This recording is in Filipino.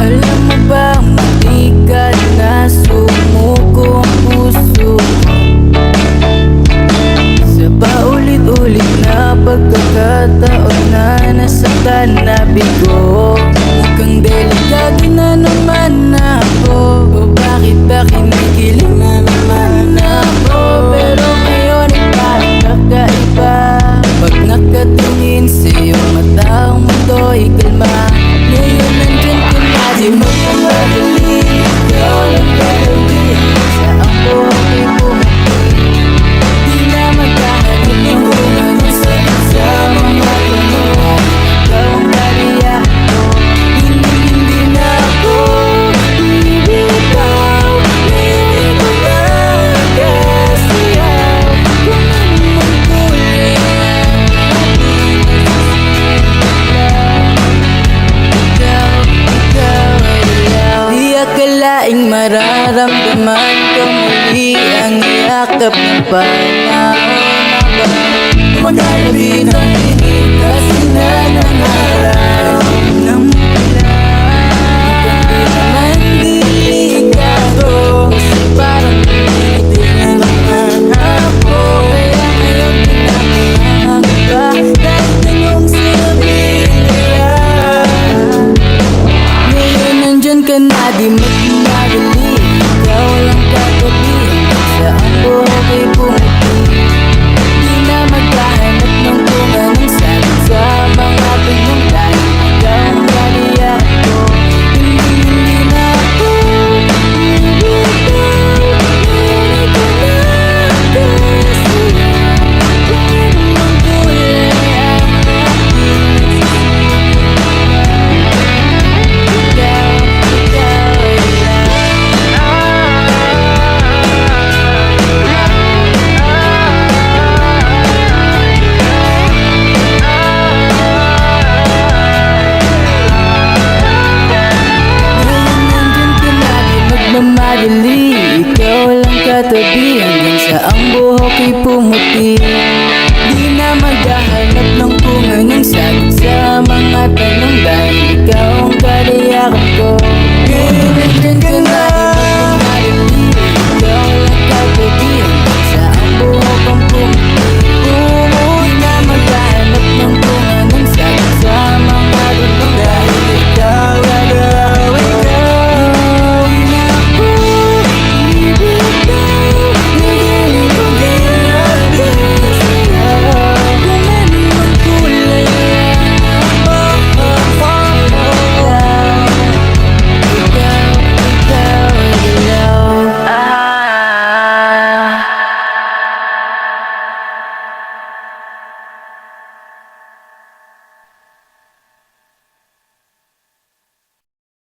Alam mo ba, mali ka na, sumuko ang puso ko sa paulit-ulit na pagkakataon na nasaktan na bigo. Mukhang delikado na naman ako, o bakit ba kinikilig na naman ako? Pero ngayon ay parang kakaiba pag nakatingin sa iyong mata, ang mundo'y kalma. Ngayon nandyan ka na, di mo pa madali, ikaw lang kalali sa ako ako'y bumati. Di na magkahanap ng kung sakit sa mga tunog. Ikaw ang bariya ko, hindi na ako bibitaw. Hindi ko na kasiyaw kung ano mang kulay. Di akalaing mararamdaman ko muli ang yakap ng panahon na ba?